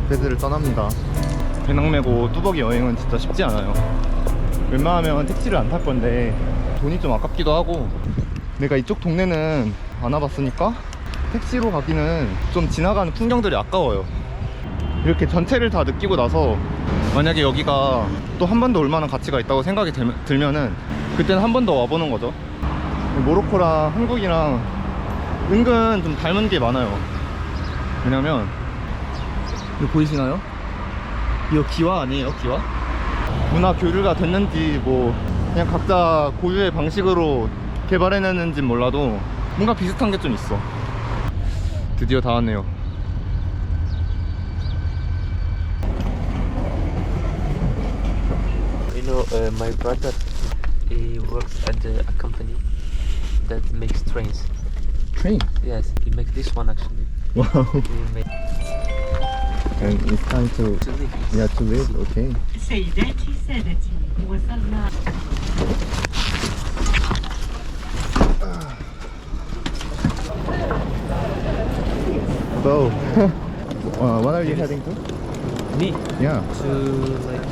배들을 떠납니다. 배낭 메고 뚜벅이 여행은 진짜 쉽지 않아요. 웬만하면 택시를 안 탈 건데 돈이 좀 아깝기도 하고, 내가 이쪽 동네는 안 와봤으니까 택시로 가기는 좀 지나가는 풍경들이 아까워요. 이렇게 전체를 다 느끼고 나서 만약에 여기가 또 한 번 더 올 만한 가치가 있다고 생각이 들면은 그때는 한 번 더 와보는 거죠. 모로코랑 한국이랑 은근 좀 닮은 게 많아요. 왜냐면 이거 보이시나요? 이거 기와 아니에요? 기와? 문화 교류가 됐는지 뭐 그냥 각자 고유의 방식으로 개발해냈는지 몰라도 뭔가 비슷한 게 좀 있어. 드디어 다 왔네요. You know, my brother, he works at a company that makes trains. Train? Yes, he makes this one actually. Wow. He make And it's time to leave. yeah, to leave. Okay. سيداتي سادتي وصلنا. So, what are you heading to? Me Yeah, to like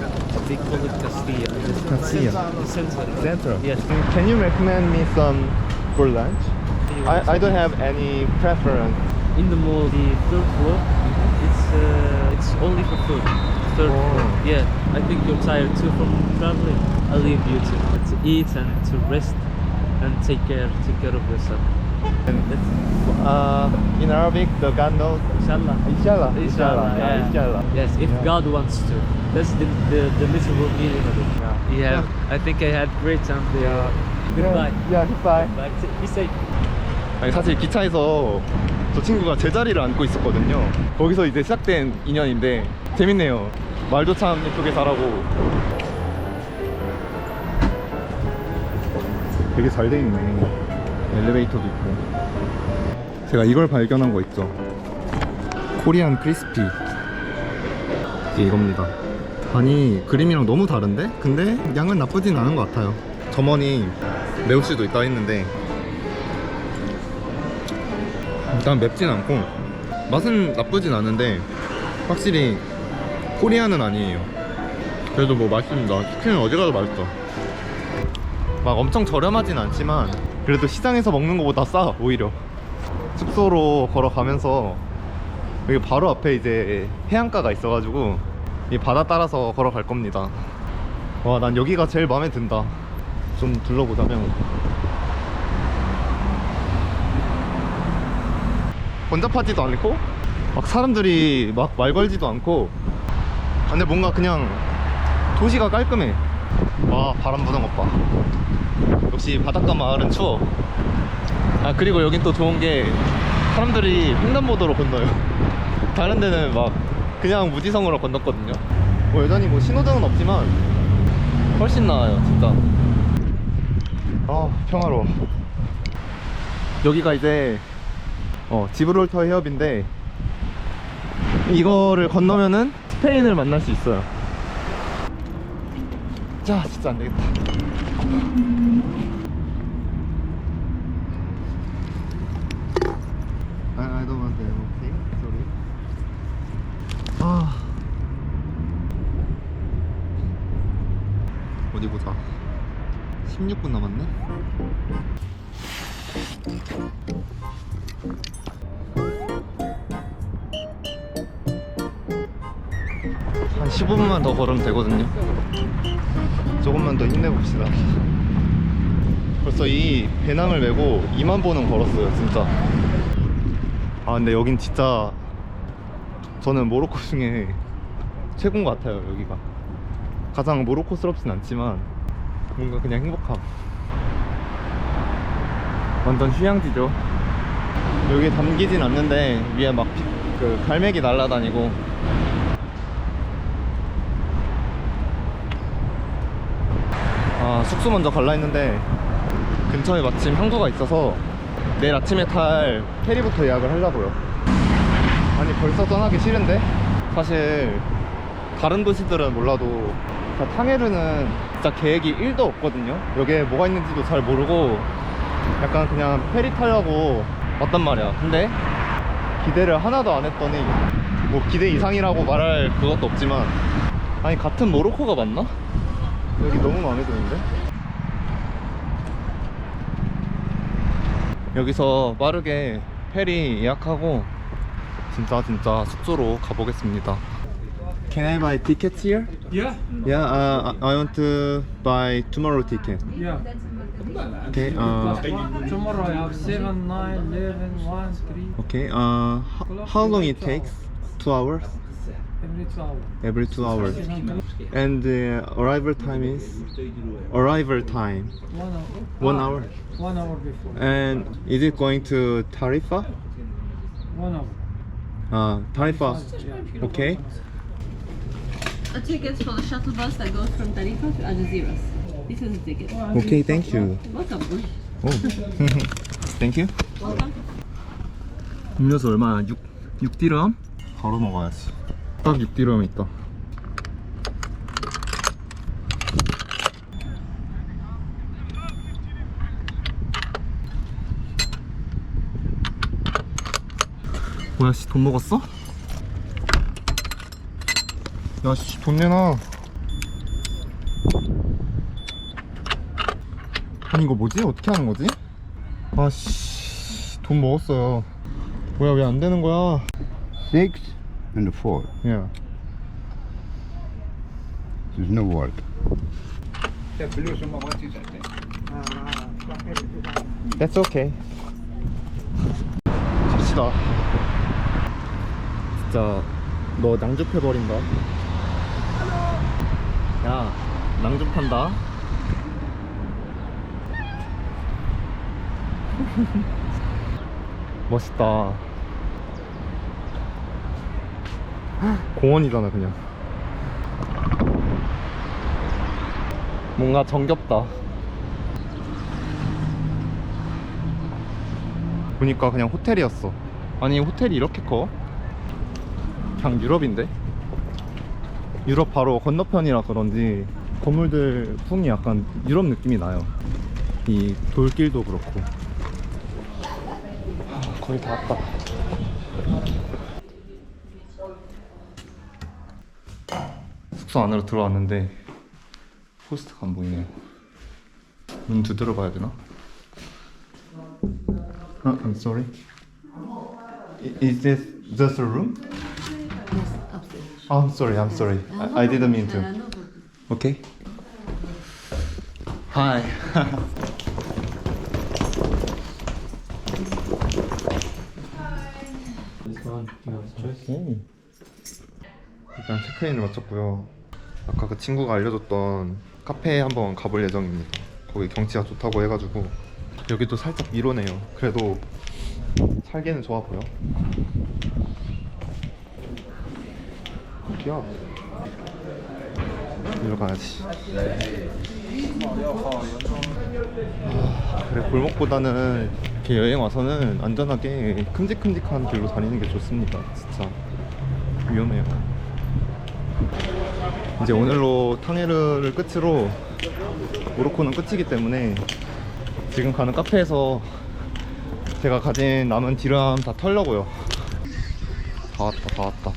they call it Castilla. Castilla. Center. Central. Yes. Can you recommend me some for lunch? I don't have any preference. In the mall, the third floor, it's only for food. Third Oh. floor. Yeah, I think you're tired too from traveling. I'll leave you to eat and to rest and take care of yourself. And in Arabic, the God knows. Inshallah. Inshallah. Inshallah. Yeah. Inshallah. Yes, if Yeah. God wants to. That's the literal meaning of it. Yeah. Yeah. I think I had great time there. Goodbye. Yeah, goodbye. Bye. Be safe. 아니, 사실 기차에서 저 친구가 제 자리를 앉고 있었거든요. 거기서 이제 시작된 인연인데 재밌네요. 말도 참 예쁘게 잘하고. 되게 잘 돼 있네. 엘리베이터도 있고. 제가 이걸 발견한 거 있죠. 코리안 크리스피. 이게 이겁니다. 아니, 그림이랑 너무 다른데? 근데 양은 나쁘진 않은 것 같아요. 점원이 매울 수도 있다 했는데 일단 맵진 않고 맛은 나쁘진 않은데 확실히 코리안은 아니에요. 그래도 뭐 맛있습니다. 치킨은 어디 가도 맛있어. 막 엄청 저렴하진 않지만 그래도 시장에서 먹는 것보다 싸. 오히려 숙소로 걸어가면서 여기 바로 앞에 이제 해안가가 있어가지고 이 바다 따라서 걸어갈 겁니다. 와, 난 여기가 제일 마음에 든다. 좀 둘러보자면 번잡하지도 않고 막 사람들이 막 말 걸지도 않고, 근데 뭔가 그냥 도시가 깔끔해. 와, 바람 부는 것 봐. 역시 바닷가 마을은 추워. 아, 그리고 여긴 또 좋은 게 사람들이 횡단보도로 건너요. 다른 데는 막 그냥 무지성으로 건넜거든요. 뭐 여전히 뭐 신호등은 없지만 훨씬 나아요, 진짜. 아, 평화로워. 여기가 이제 지브롤터 해협인데 이거를 건너면은 스페인을 만날 수 있어요. 자, 진짜 안 되겠다. I don't want that. Okay, sorry. 아, 어디 보자. 16분 남았네. 한 15분만 더 걸으면 되거든요. 조금만 더 힘내봅시다. 벌써 이 배낭을 메고 2만 보는 걸었어요, 진짜. 아, 근데 여긴 진짜 저는 모로코 중에 최고인 것 같아요. 여기가 가장 모로코스럽진 않지만 뭔가 그냥 행복함. 완전 휴양지죠. 여기 담기진 않는데 위에 막 그 갈매기 날아다니고. 아, 숙소 먼저 갈라 했는데 근처에 마침 항구가 있어서 내일 아침에 탈 페리부터 예약을 하려고요. 아니, 벌써 떠나기 싫은데? 사실 다른 도시들은 몰라도 탕헤르는 진짜 계획이 1도 없거든요. 여기에 뭐가 있는지도 잘 모르고 약간 그냥 페리 타려고 왔단 말이야. 근데 기대를 하나도 안 했더니 뭐 기대 이상이라고 말할 그것도 없지만, 아니 같은 모로코가 맞나? 여기 너무 마음에 드는데? 여기서 빠르게 페리 예약하고 진짜 숙소로 가보겠습니다. Can I buy tickets here? Yeah, Yeah, I want to buy tomorrow ticket. yeah. Okay, Tomorrow I have 7, 9, 11, 1, 3, okay. How long it takes? 2 hours? every 2 hours. Every 2 hours. And the arrival time is? Arrival time 1 hour. 1 hour. 1 hour before. And is it going to Tarifa? 1 hour. Tarifa. Yeah. Okay. A ticket for the shuttle bus that goes from Tarifa to Al Jazeera. This is a ticket. Okay, thank you. Welcome. 오. Thank you. 음료수 얼마야? 6디람? 바로 먹어야지. 딱 6디람 있다. 뭐야 씨, 돈 먹었어? 야 씨, 돈 내놔. 아니 이거 뭐지? 어떻게 하는 거지? 아씨, 돈 먹었어요. 뭐야 왜 안 되는 거야? 6 and 4. 야, There's no work. That's okay. 갑시다. 진짜 너 낭줍해버린다. 야, 낭줍한다. 멋있다. 공원이잖아 그냥. 뭔가 정겹다. 보니까 그냥 호텔이었어. 아니 호텔이 이렇게 커? 그냥 유럽인데? 유럽 바로 건너편이라 그런지 건물들 풍이 약간 유럽 느낌이 나요. 이 돌길도 그렇고. 거의 다 왔다. 숙소 안으로 들어왔는데 호스트가 안 보이네요. 문 두드려 봐야 되나? I'm sorry. Is this just a room? Yes, upstairs. I'm sorry. I didn't mean to. No problem. Okay. Hi. 오케이. 일단 체크인을 마쳤고요. 아까 그 친구가 알려줬던 카페에 한번 가볼 예정입니다. 거기 경치가 좋다고 해가지고. 여기도 살짝 미로네요. 그래도 살기는 좋아 보여. 귀여워. 이리로 가야지. 그래, 골목보다는 이렇게 여행 와서는 안전하게 큼직큼직한 길로 다니는 게 좋습니다. 진짜 위험해요. 이제 오늘로 탕헤르를 끝으로 모로코는 끝이기 때문에 지금 가는 카페에서 제가 가진 남은 디람 다 털려고요. 다 왔다.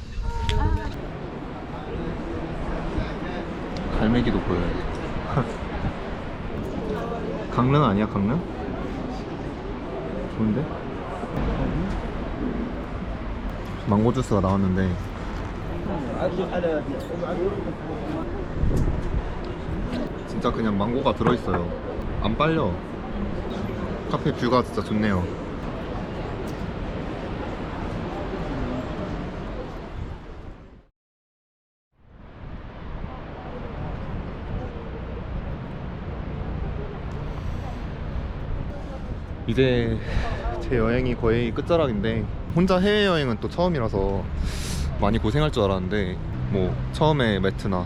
갈매기도 보여요. 강릉 아니야, 강릉? 좋은데? 망고 주스가 나왔는데 진짜 그냥 망고가 들어있어요. 안 빨려. 카페 뷰가 진짜 좋네요. 이제 제 여행이 거의 끝자락인데, 혼자 해외여행은 또 처음이라서 많이 고생할 줄 알았는데, 뭐 처음에 매트나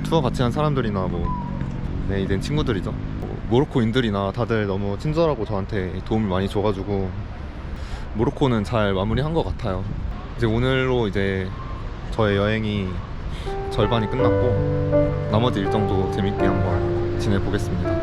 투어 같이 한 사람들이나 네, 이젠 친구들이죠. 모로코인들이나 다들 너무 친절하고 저한테 도움을 많이 줘가지고 모로코는 잘 마무리한 것 같아요. 이제 오늘로 이제 저의 여행이 절반이 끝났고 나머지 일정도 재밌게 한번 지내보겠습니다.